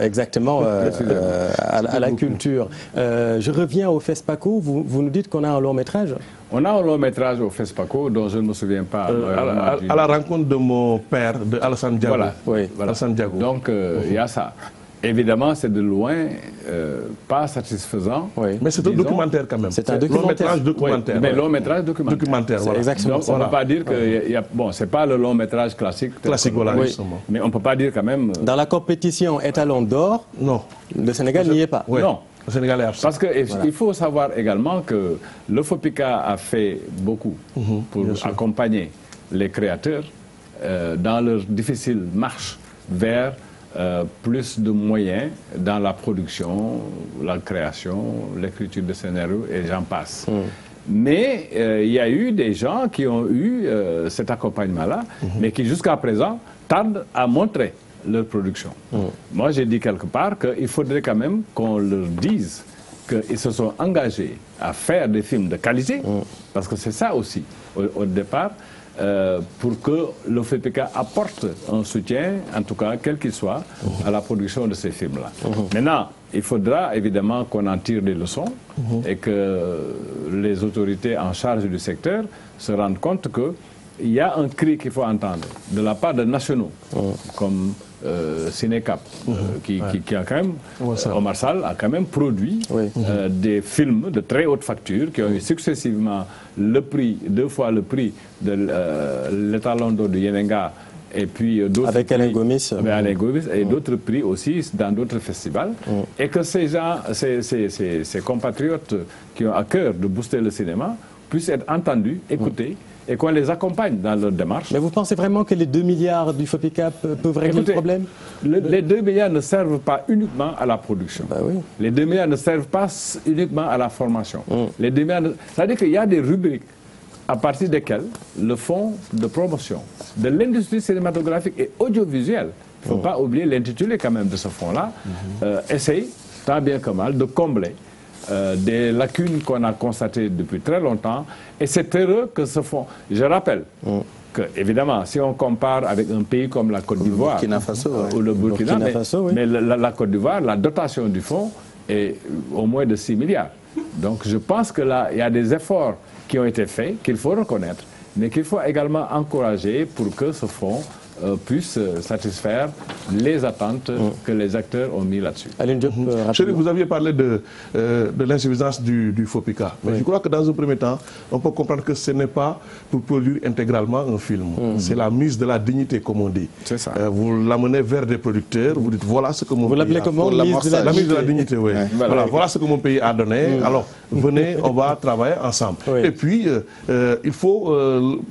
Exactement, à la culture. Je reviens au FESPACO. Vous nous dites qu'on a un long métrage? On a un long métrage au FESPACO dont je ne me souviens pas. À la rencontre de mon père, de Alassane Diago. Voilà. Alassane Diago. Donc, il y a ça. Évidemment, c'est de loin pas satisfaisant. Mais c'est un documentaire quand même. C'est un documentaire. Documentaire. Mais long métrage documentaire. Voilà. Exactement. Donc, on ne peut pas dire que... Bon, c'est pas le long métrage classique. Voilà, justement. Mais on ne peut pas dire quand même... Dans la compétition étalon d'or, le Sénégal n'y est pas. Non. Le Sénégal est absent. Parce qu'il faut savoir également que le FOPICA a fait beaucoup pour accompagner les créateurs dans leur difficile marche vers plus de moyens dans la production, la création, l'écriture de scénarios et j'en passe. Mais il y a eu des gens qui ont eu cet accompagnement-là, mais qui jusqu'à présent tardent à montrer leur production. Moi, j'ai dit quelque part qu'il faudrait quand même qu'on leur dise qu'ils se sont engagés à faire des films de qualité, parce que c'est ça aussi, au départ, pour que le FEPICA apporte un soutien, en tout cas, quel qu'il soit, à la production de ces films-là. Maintenant, il faudra évidemment qu'on en tire des leçons et que les autorités en charge du secteur se rendent compte qu'il y a un cri qu'il faut entendre de la part de nationaux, comme Cinécap, qui a quand même, Omar Sall a quand même produit des films de très haute facture qui ont eu successivement le prix, 2 fois le prix de l'étalon d'or de Yenenga, et puis avec Alain Gomis, et d'autres prix aussi dans d'autres festivals, et que ces gens, ces compatriotes qui ont à cœur de booster le cinéma puissent être entendus, écoutés, et qu'on les accompagne dans leur démarche. Mais vous pensez vraiment que les 2 milliards du FOPICA peuvent régler le problème? Les 2 milliards ne servent pas uniquement à la production. Les 2 milliards ne servent pas uniquement à la formation. Les 2 milliards, c'est-à-dire qu'il y a des rubriques à partir desquelles le fonds de promotion de l'industrie cinématographique et audiovisuelle, il ne faut pas oublier l'intitulé quand même de ce fonds-là, essaye, tant bien que mal, de combler des lacunes qu'on a constatées depuis très longtemps. Et c'est heureux que ce fonds... Je rappelle que, évidemment, si on compare avec un pays comme la Côte d'Ivoire ou le Burkina, mais la Côte d'Ivoire, la dotation du fonds est au moins de 6 milliards. Donc je pense que là, il y a des efforts qui ont été faits, qu'il faut reconnaître, mais qu'il faut également encourager pour que ce fonds puisse satisfaire les attentes que les acteurs ont mis là-dessus. Vous aviez parlé de l'insuffisance du FOPICA. Mais je crois que dans un premier temps, on peut comprendre que ce n'est pas pour produire intégralement un film. C'est la mise de la dignité, comme on dit. C'est ça. Vous l'amenez vers des producteurs, vous dites voilà ce que mon pays a donné. Comment la mise de la dignité, oui. Voilà ce que mon pays a donné. Alors, venez, on va travailler ensemble. Et puis, il faut,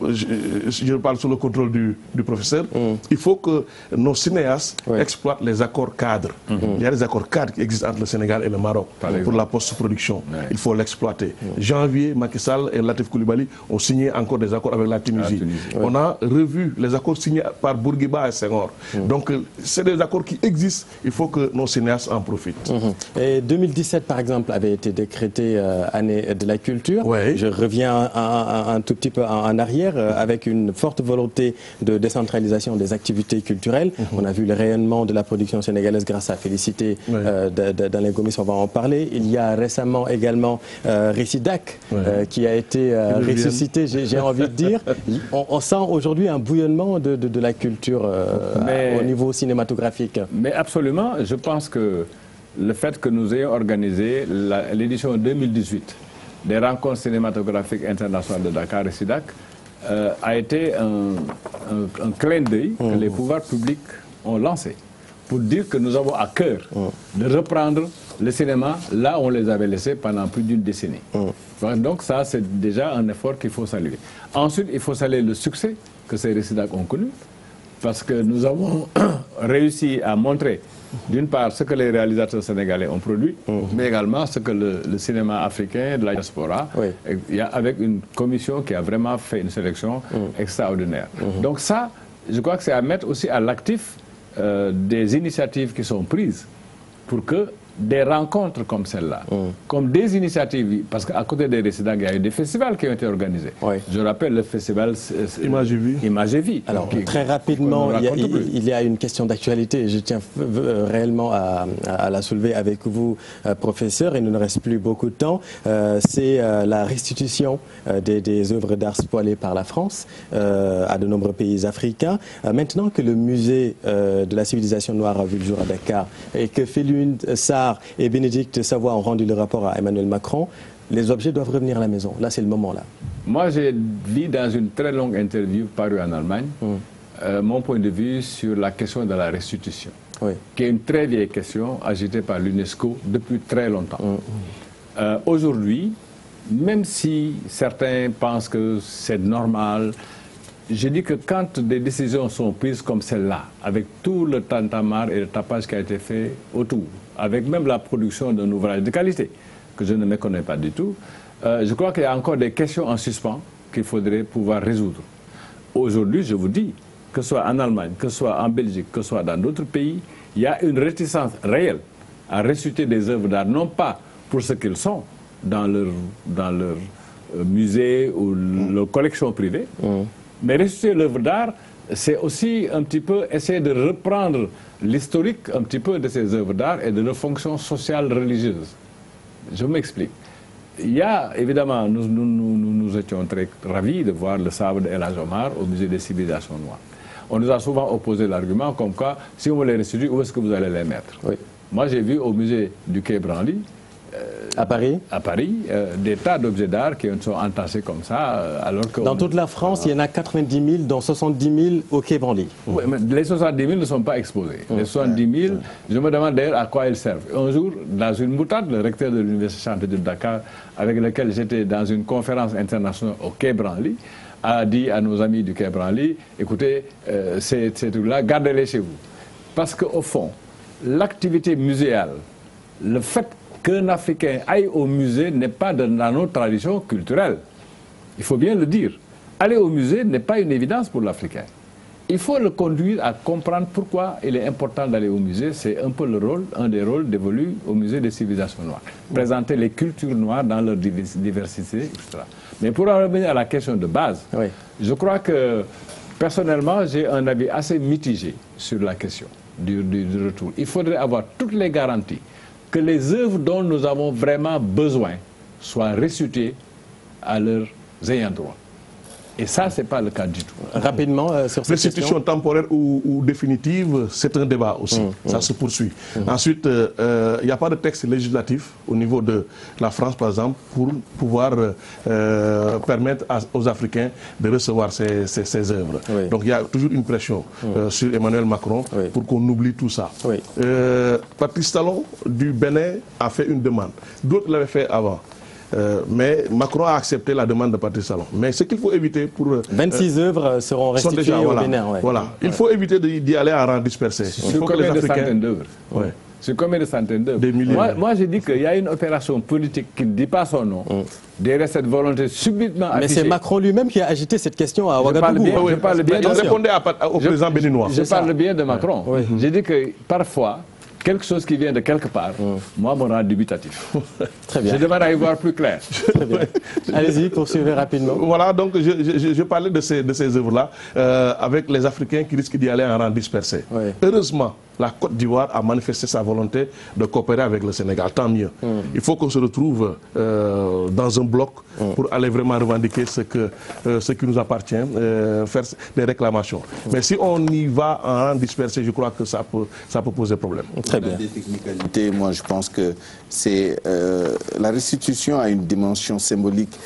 je parle sous le contrôle du professeur, il faut que nos cinéastes exploitent les accords cadres. Il y a des accords cadres qui existent entre le Sénégal et le Maroc pour la post-production. Il faut l'exploiter. Janvier, Macky Sall et Latif Coulibaly ont signé encore des accords avec la Tunisie. On a revu les accords signés par Bourguiba et Senghor. Donc, c'est des accords qui existent. Il faut que nos cinéastes en profitent. Et 2017, par exemple, avait été décrétée année de la culture. Je reviens un tout petit peu en arrière avec une forte volonté de décentralisation des activités culturelles. On a vu le rayonnement de la production sénégalaise grâce à Félicité d'Alain Gomis, on va en parler. Il y a récemment également Récidac qui a été ressuscité, j'ai envie de dire. On sent aujourd'hui un bouillonnement de la culture au niveau cinématographique. Mais absolument, je pense que le fait que nous ayons organisé l'édition 2018 des rencontres cinématographiques internationales de Dakar et Récidac a été un clin d'œil que les pouvoirs publics ont lancé pour dire que nous avons à cœur de reprendre le cinéma là où on les avait laissés pendant plus d'une décennie. Donc ça, c'est déjà un effort qu'il faut saluer. Ensuite, il faut saluer le succès que ces Récidac ont connu, parce que nous avons réussi à montrer d'une part ce que les réalisateurs sénégalais ont produit, mais également ce que le cinéma africain de la diaspora, avec une commission qui a vraiment fait une sélection extraordinaire. Donc ça, je crois que c'est à mettre aussi à l'actif des initiatives qui sont prises pour que des rencontres comme celle-là, comme des initiatives, parce qu'à côté des résidents, il y a eu des festivals qui ont été organisés. Je rappelle le festival Image et Vie. Alors, très rapidement, il y a une question d'actualité, je tiens réellement à la soulever avec vous, professeur, il ne nous reste plus beaucoup de temps. C'est la restitution des œuvres d'art spoliées par la France à de nombreux pays africains. Maintenant que le musée de la civilisation noire a vu le jour à Dakar et que Félune Sarr et Bénédicte Savoy ont rendu le rapport à Emmanuel Macron, les objets doivent revenir à la maison. Là, c'est le moment. Moi, j'ai dit dans une très longue interview parue en Allemagne mon point de vue sur la question de la restitution, qui est une très vieille question agitée par l'UNESCO depuis très longtemps. Aujourd'hui, même si certains pensent que c'est normal, je dis que quand des décisions sont prises comme celle-là, avec tout le tintamarre et le tapage qui a été fait autour, avec même la production d'un ouvrage de qualité, que je ne méconnais pas du tout, je crois qu'il y a encore des questions en suspens qu'il faudrait pouvoir résoudre. Aujourd'hui, je vous dis que ce soit en Allemagne, que ce soit en Belgique, que ce soit dans d'autres pays, il y a une réticence réelle à ressusciter des œuvres d'art, non pas pour ce qu'ils sont dans leur musée ou leur collection privée, mais ressusciter l'œuvre d'art, c'est aussi un petit peu essayer de reprendre l'historique un petit peu de ces œuvres d'art et de leur fonction sociale religieuse. Je m'explique. Il y a, évidemment, nous étions très ravis de voir le sabre d'El Hadj Omar au musée des civilisations noires. On nous a souvent opposé l'argument comme quoi, si on les restitue, où est-ce que vous allez les mettre? Oui. Moi, j'ai vu au musée du Quai Branly, à Paris, des tas d'objets d'art qui sont entassés comme ça. Alors que dans toute la France, il y en a 90 000, dont 70 000 au Quai Branly. Oui, mais les 70 000 ne sont pas exposés. Les 70 000, je me demande d'ailleurs à quoi ils servent. Un jour, dans une boutade, le recteur de l'Université Cheikh Anta Diop de Dakar, avec lequel j'étais dans une conférence internationale au Quai Branly, a dit à nos amis du Quai Branly, écoutez, ces trucs-là, gardez-les chez vous. Parce qu'au fond, l'activité muséale, le fait qu'un Africain aille au musée n'est pas dans notre tradition culturelle. Il faut bien le dire. Aller au musée n'est pas une évidence pour l'Africain. Il faut le conduire à comprendre pourquoi il est important d'aller au musée. C'est un peu un des rôles dévolus au musée des civilisations noires. Présenter les cultures noires dans leur diversité, etc. Mais pour en revenir à la question de base, je crois que personnellement, j'ai un avis assez mitigé sur la question du retour. Il faudrait avoir toutes les garanties que les œuvres dont nous avons vraiment besoin soient restituées à leurs ayants droit. Et ça, ce n'est pas le cas du tout. Rapidement, sur cette restitution temporaire ou définitive, c'est un débat aussi. Ça se poursuit. Ensuite, il n'y a pas de texte législatif au niveau de la France, par exemple, pour pouvoir permettre aux Africains de recevoir ces œuvres. Oui. Donc, il y a toujours une pression sur Emmanuel Macron pour qu'on oublie tout ça. Oui. Patrice Talon du Bénin a fait une demande. D'autres l'avaient fait avant. Mais Macron a accepté la demande de Patrice Talon. Mais ce qu'il faut éviter pour... 26 œuvres seront restituées déjà, au Bénin. Voilà. Il faut éviter d'y aller à rang dispersé. Sur combien de centaines d'œuvres? Sur combien de centaines d'œuvres? Moi, j'ai dit qu'il y a une opération politique qui ne dit pas son nom, derrière cette volonté subitement affichée. Mais c'est Macron lui-même qui a agité cette question à Ouagadougou. Je parle bien il répondait au président béninois. Je parle bien de Macron. J'ai dit que parfois, quelque chose qui vient de quelque part, moi, me rend dubitatif. Très bien. Je demande à y voir plus clair. Très bien. Allez-y, poursuivez rapidement. Voilà, donc je parlais de ces œuvres-là avec les Africains qui risquent d'y aller en rang dispersé. Oui. Heureusement, la Côte d'Ivoire a manifesté sa volonté de coopérer avec le Sénégal. Tant mieux. Il faut qu'on se retrouve dans un bloc pour aller vraiment revendiquer ce qui nous appartient, faire des réclamations. Mais si on y va en rang dispersé, je crois que ça peut poser problème. Très bien. Des technicalités, moi je pense que c'est la restitution a une dimension symbolique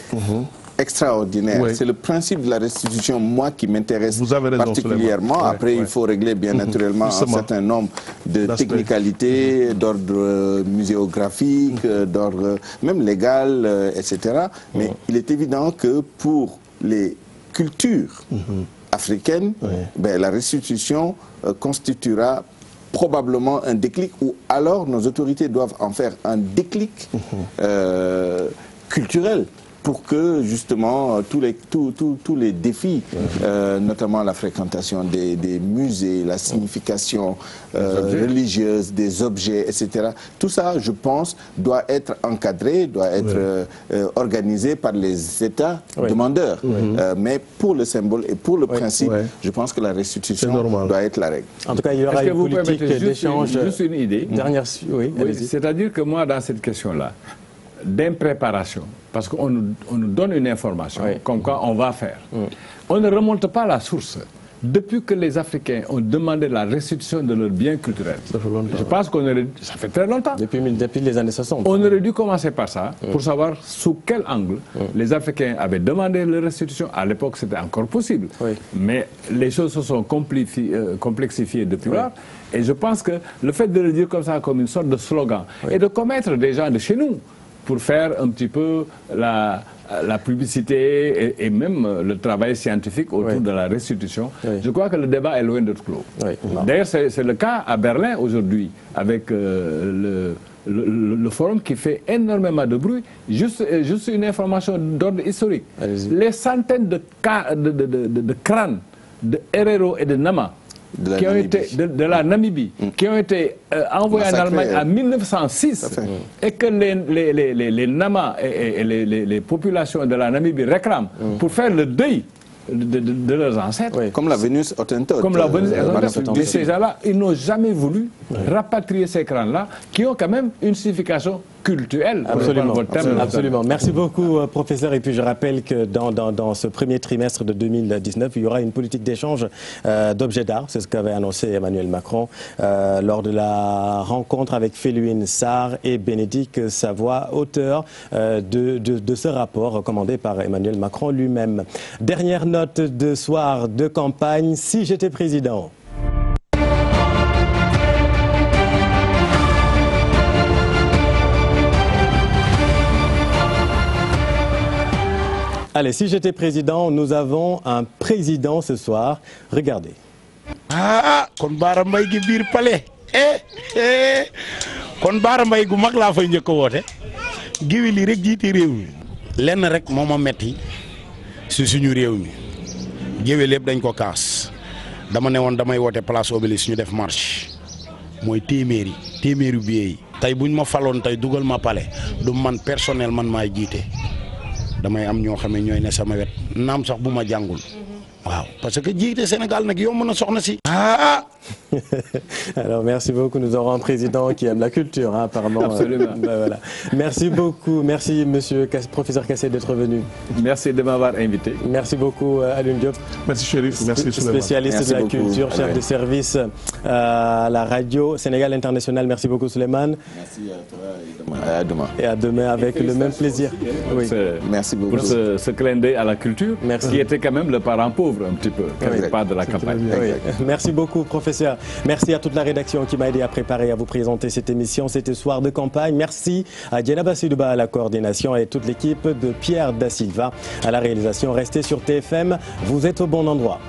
extraordinaire. Oui. C'est le principe de la restitution, moi, qui m'intéresse particulièrement. Après, il faut régler, bien naturellement, un certain nombre de technicalités, d'ordre muséographique, d'ordre même légal, etc. Mais il est évident que pour les cultures africaines, la restitution constituera probablement un déclic, ou alors nos autorités doivent en faire un déclic culturel, pour que justement tous les défis, notamment la fréquentation des musées, la signification religieuse des objets, etc. Tout ça, je pense, doit être encadré, doit être organisé par les États demandeurs. Mais pour le symbole et pour le principe, je pense que la restitution doit être la règle. En tout cas, il y aura une politique d'échange. Juste une idée. Dernière, c'est-à-dire que moi, dans cette question-là, d'impréparation, parce qu'on nous donne une information comme quoi on va faire. On ne remonte pas la source. Depuis que les Africains ont demandé la restitution de leurs biens culturels, je pense qu'on aurait... Ça fait très longtemps. Depuis les années 60. On aurait dû commencer par ça, pour savoir sous quel angle les Africains avaient demandé la restitution. À l'époque, c'était encore possible. Mais les choses se sont complexifiées depuis lors. Et je pense que le fait de le dire comme ça, comme une sorte de slogan, et de commettre des gens de chez nous, pour faire un petit peu la publicité et même le travail scientifique autour de la restitution, je crois que le débat est loin d'être clos. D'ailleurs, c'est le cas à Berlin aujourd'hui, avec le forum qui fait énormément de bruit. Juste une information d'ordre historique. Les centaines de crânes de Herero et de Nama, qui ont été de la Namibie, qui ont été envoyés en Allemagne en 1906, et que les Nama et les populations de la Namibie réclament pour faire le deuil de leurs ancêtres. Oui. Comme la Vénus Hottentote. Comme la Vénus Hottentote. Ces gens-là, ils n'ont jamais voulu rapatrier ces crânes-là, qui ont quand même une signification culturelle. Absolument, absolument. Merci beaucoup, professeur. Et puis je rappelle que dans ce premier trimestre de 2019, il y aura une politique d'échange d'objets d'art. C'est ce qu'avait annoncé Emmanuel Macron lors de la rencontre avec Féluine Sarr et Bénédicte Savoy, auteur de ce rapport recommandé par Emmanuel Macron lui-même. Dernière note de soir de campagne, si j'étais président. Allez, si j'étais président, nous avons un président ce soir. Regardez. Ah, kon Bara Mbaye gi biir palais. Kon Bara Mbaye gu mag laa fay njëkk a woote. Géwél yi rek jiite réew mi. Lenn rek moo ma metti si suñu réew mi. Géwél yëpp dañ ko kaas. Dama ne woon damay woote place Obélisque ñu def marche. Mooy téeméeri billet yi. Tey buñ ma faloon tey dugal ma palais du man personnel man maay jiite. damay am ñoo xam ne ñooy ne sama wet naam sax bu ma jàngul waaw parce que jiite Sénégal nag yomb na soxna si. Alors merci beaucoup, nous aurons un président qui aime la culture, hein, apparemment. Absolument. Voilà. Merci beaucoup, merci monsieur professeur Kassé d'être venu. Merci de m'avoir invité. Merci beaucoup Alioune Diop. Merci Chérif, merci Souleymane. Spécialiste de la culture, chef de service à la radio Sénégal International. Merci beaucoup Souleymane. Merci à toi et à demain. Et à demain avec le même plaisir. Oui. Merci beaucoup. Pour ce clin d'œil à la culture, qui était quand même le parent pauvre un petit peu, quelque part de la campagne. Oui. Merci beaucoup professeur. Merci à toute la rédaction qui m'a aidé à préparer et à vous présenter cette émission. C'était Soir de campagne. Merci à Djenaba Sidouba à la coordination et toute l'équipe de Pierre Da Silva à la réalisation. Restez sur TFM, vous êtes au bon endroit.